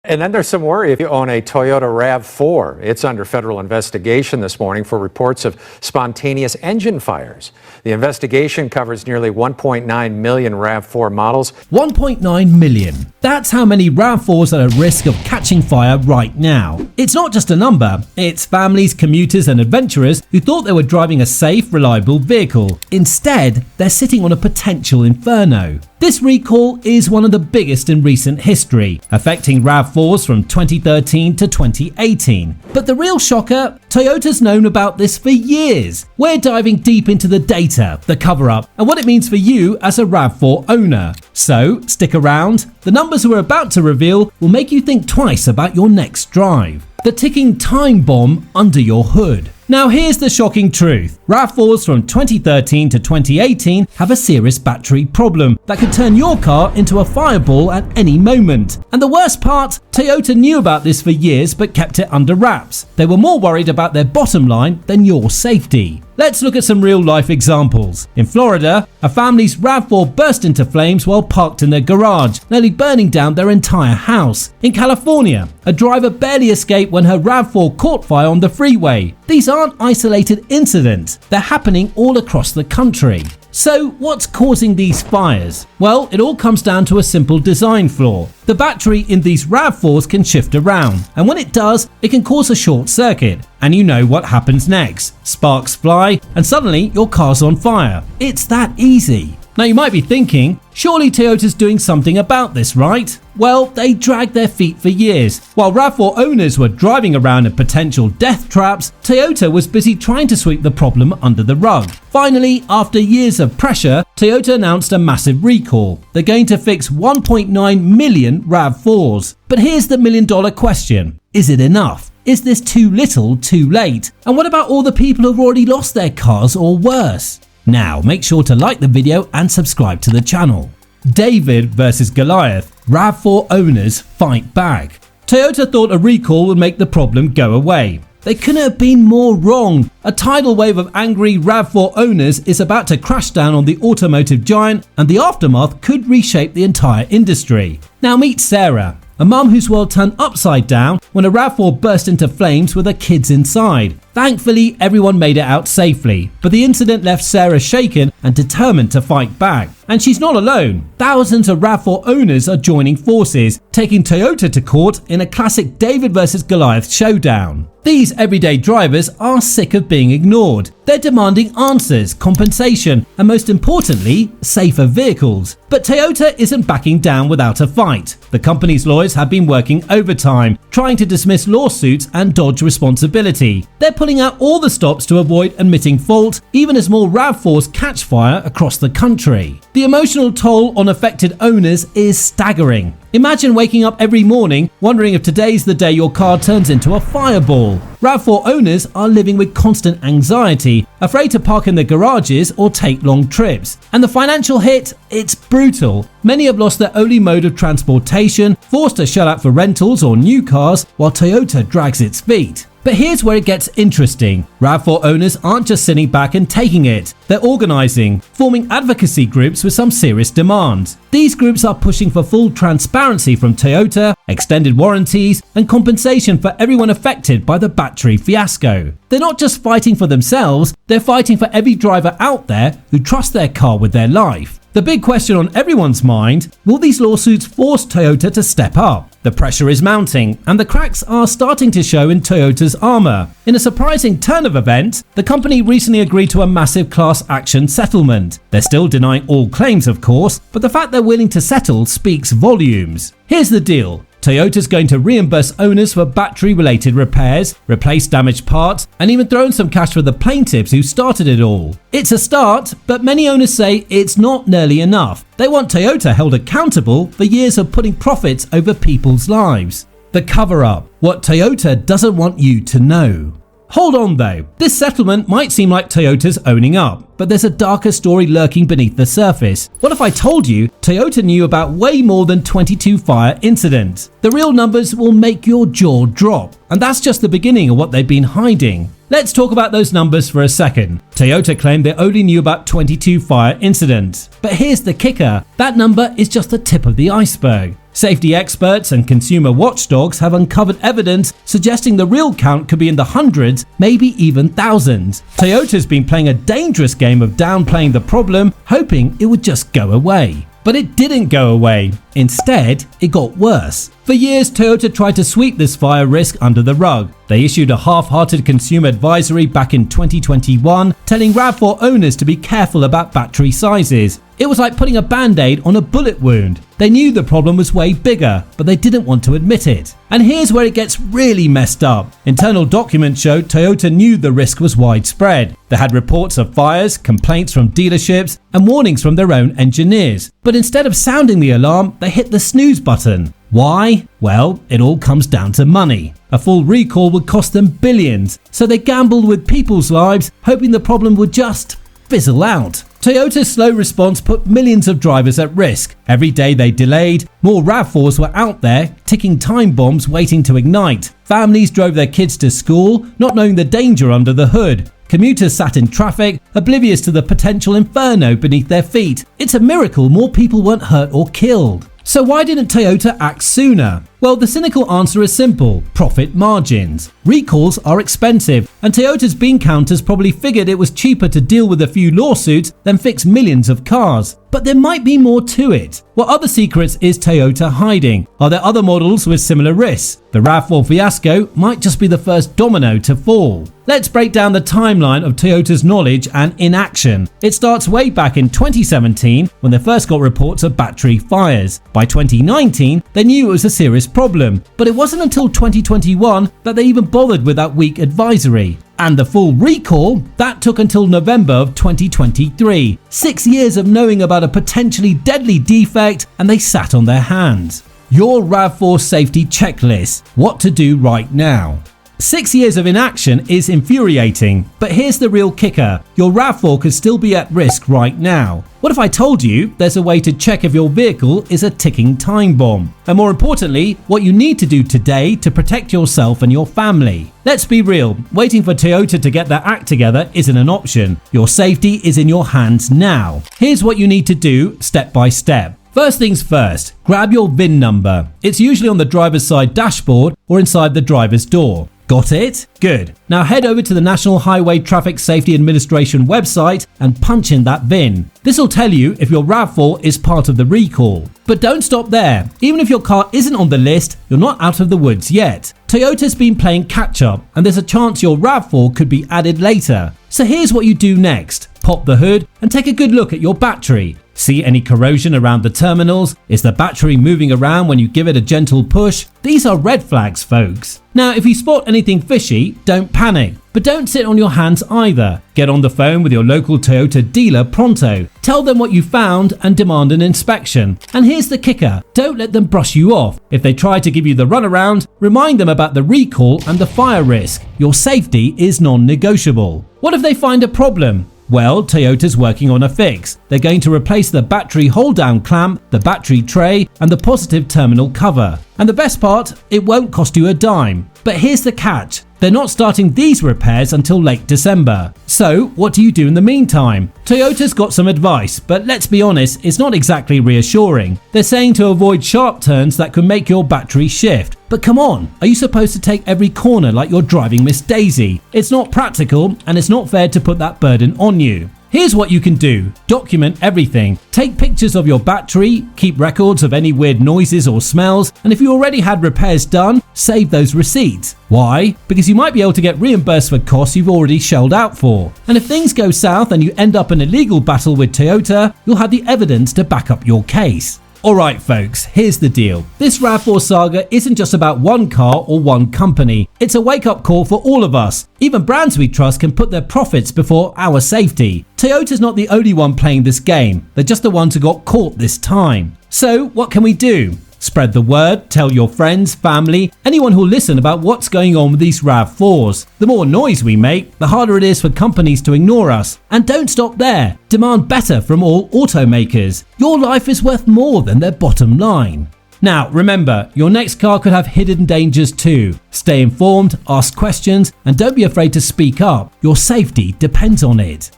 And then there's some worry if you own a Toyota RAV4. It's under federal investigation this morning for reports of spontaneous engine fires. The investigation covers nearly 1.9 million RAV4 models. 1.9 million. That's how many RAV4s are at risk of catching fire right now. It's not just a number, it's families, commuters and adventurers who thought they were driving a safe, reliable vehicle. Instead, they're sitting on a potential inferno. This recall is one of the biggest in recent history, affecting RAV4s from 2013 to 2018. But the real shocker, Toyota's known about this for years. We're diving deep into the data, the cover-up, and what it means for you as a RAV4 owner. So, stick around. The numbers we're about to reveal will make you think twice about your next drive. The ticking time bomb under your hood. Now here's the shocking truth. RAV4s from 2013 to 2018 have a serious battery problem that could turn your car into a fireball at any moment. And the worst part, Toyota knew about this for years but kept it under wraps. They were more worried about their bottom line than your safety. Let's look at some real-life examples. In Florida, a family's RAV4 burst into flames while parked in their garage, nearly burning down their entire house. In California, a driver barely escaped when her RAV4 caught fire on the freeway. These aren't isolated incidents, they're happening all across the country. So what's causing these fires? Well, it all comes down to a simple design flaw. The battery in these RAV4s can shift around, and when it does, it can cause a short circuit. And you know what happens next. Sparks fly, and suddenly your car's on fire. It's that easy. Now you might be thinking, surely Toyota's doing something about this, right? Well, they dragged their feet for years. While RAV4 owners were driving around in potential death traps, Toyota was busy trying to sweep the problem under the rug. Finally, after years of pressure, Toyota announced a massive recall. They're going to fix 1.9 million RAV4s. But here's the million-dollar question. Is it enough? Is this too little, too late? And what about all the people who've already lost their cars or worse? Now, make sure to like the video and subscribe to the channel. David versus Goliath. RAV4 owners fight back. Toyota thought a recall would make the problem go away. They couldn't have been more wrong. A tidal wave of angry RAV4 owners is about to crash down on the automotive giant, and the aftermath could reshape the entire industry. Now meet Sarah, a mum whose world turned upside down when a RAV4 burst into flames with her kids inside. Thankfully, everyone made it out safely, but the incident left Sarah shaken and determined to fight back. And she's not alone. Thousands of RAV4 owners are joining forces, taking Toyota to court in a classic David versus Goliath showdown. These everyday drivers are sick of being ignored. They're demanding answers, compensation, and most importantly, safer vehicles. But Toyota isn't backing down without a fight. The company's lawyers have been working overtime, trying to dismiss lawsuits and dodge responsibility. They're pulling out all the stops to avoid admitting fault, even as more RAV4s catch fire across the country. The emotional toll on affected owners is staggering. Imagine waking up every morning wondering if today's the day your car turns into a fireball. RAV4 owners are living with constant anxiety, afraid to park in their garages or take long trips. And the financial hit? It's brutal. Many have lost their only mode of transportation, forced to shell out for rentals or new cars, while Toyota drags its feet. But here's where it gets interesting. RAV4 owners aren't just sitting back and taking it. They're organising, forming advocacy groups with some serious demands. These groups are pushing for full transparency from Toyota, extended warranties, and compensation for everyone affected by the battery fiasco. They're not just fighting for themselves, they're fighting for every driver out there who trusts their car with their life. The big question on everyone's mind, will these lawsuits force Toyota to step up? The pressure is mounting, and the cracks are starting to show in Toyota's armour. In a surprising turn of events, the company recently agreed to a massive class action settlement. They're still denying all claims, of course, but the fact they're willing to settle speaks volumes. Here's the deal. Toyota's going to reimburse owners for battery-related repairs, replace damaged parts, and even throw in some cash for the plaintiffs who started it all. It's a start, but many owners say it's not nearly enough. They want Toyota held accountable for years of putting profits over people's lives. The cover-up. What Toyota doesn't want you to know. Hold on though, this settlement might seem like Toyota's owning up, but there's a darker story lurking beneath the surface. What if I told you Toyota knew about way more than 22 fire incidents? The real numbers will make your jaw drop, and that's just the beginning of what they've been hiding. Let's talk about those numbers for a second. Toyota claimed they only knew about 22 fire incidents. But here's the kicker, that number is just the tip of the iceberg. Safety experts and consumer watchdogs have uncovered evidence suggesting the real count could be in the hundreds, maybe even thousands. Toyota's been playing a dangerous game of downplaying the problem, hoping it would just go away. But it didn't go away. Instead, it got worse. For years, Toyota tried to sweep this fire risk under the rug. They issued a half-hearted consumer advisory back in 2021, telling RAV4 owners to be careful about battery sizes. It was like putting a band-aid on a bullet wound. They knew the problem was way bigger, but they didn't want to admit it. And here's where it gets really messed up. Internal documents showed Toyota knew the risk was widespread. They had reports of fires, complaints from dealerships, and warnings from their own engineers. But instead of sounding the alarm, they hit the snooze button. Why? Well, it all comes down to money. A full recall would cost them billions, so they gambled with people's lives, hoping the problem would just fizzle out. Toyota's slow response put millions of drivers at risk. Every day they delayed, more RAV4s were out there, ticking time bombs waiting to ignite. Families drove their kids to school, not knowing the danger under the hood. Commuters sat in traffic, oblivious to the potential inferno beneath their feet. It's a miracle more people weren't hurt or killed. So why didn't Toyota act sooner? Well, the cynical answer is simple: profit margins. Recalls are expensive, and Toyota's bean counters probably figured it was cheaper to deal with a few lawsuits than fix millions of cars. But there might be more to it. What other secrets is Toyota hiding? Are there other models with similar risks? The RAV4 fiasco might just be the first domino to fall. Let's break down the timeline of Toyota's knowledge and inaction. It starts way back in 2017 when they first got reports of battery fires. By 2019, they knew it was a serious problem, but it wasn't until 2021 that they even bothered with that weak advisory. And the full recall, that took until November of 2023. 6 years of knowing about a potentially deadly defect, and they sat on their hands. Your RAV4 safety checklist: what to do right now. 6 years of inaction is infuriating, but here's the real kicker. Your RAV4 could still be at risk right now. What if I told you there's a way to check if your vehicle is a ticking time bomb? And more importantly, what you need to do today to protect yourself and your family. Let's be real, waiting for Toyota to get their act together isn't an option. Your safety is in your hands now. Here's what you need to do step by step. First things first, grab your VIN number. It's usually on the driver's side dashboard or inside the driver's door. Got it? Good. Now head over to the National Highway Traffic Safety Administration website and punch in that VIN. This will tell you if your RAV4 is part of the recall. But don't stop there. Even if your car isn't on the list, you're not out of the woods yet. Toyota's been playing catch up, and there's a chance your RAV4 could be added later. So here's what you do next. Pop the hood and take a good look at your battery. See any corrosion around the terminals? Is the battery moving around when you give it a gentle push? These are red flags, folks. Now, if you spot anything fishy, don't panic. But don't sit on your hands either. Get on the phone with your local Toyota dealer pronto. Tell them what you found and demand an inspection. And here's the kicker, don't let them brush you off. If they try to give you the runaround, remind them about the recall and the fire risk. Your safety is non-negotiable. What if they find a problem? Well, Toyota's working on a fix. They're going to replace the battery hold-down clamp, the battery tray, and the positive terminal cover. And the best part, it won't cost you a dime. But here's the catch. They're not starting these repairs until late December. So, what do you do in the meantime? Toyota's got some advice, but let's be honest, it's not exactly reassuring. They're saying to avoid sharp turns that could make your battery shift. But come on, are you supposed to take every corner like you're driving Miss Daisy? It's not practical, and it's not fair to put that burden on you. Here's what you can do. Document everything. Take pictures of your battery, keep records of any weird noises or smells, and if you already had repairs done, save those receipts. Why? Because you might be able to get reimbursed for costs you've already shelled out for. And if things go south and you end up in a legal battle with Toyota, you'll have the evidence to back up your case. Alright folks, here's the deal. This RAV4 saga isn't just about one car or one company. It's a wake-up call for all of us. Even brands we trust can put their profits before our safety. Toyota's not the only one playing this game. They're just the ones who got caught this time. So, what can we do? Spread the word, tell your friends, family, anyone who'll listen about what's going on with these RAV4s. The more noise we make, the harder it is for companies to ignore us. And don't stop there. Demand better from all automakers. Your life is worth more than their bottom line. Now, remember, your next car could have hidden dangers too. Stay informed, ask questions, and don't be afraid to speak up. Your safety depends on it.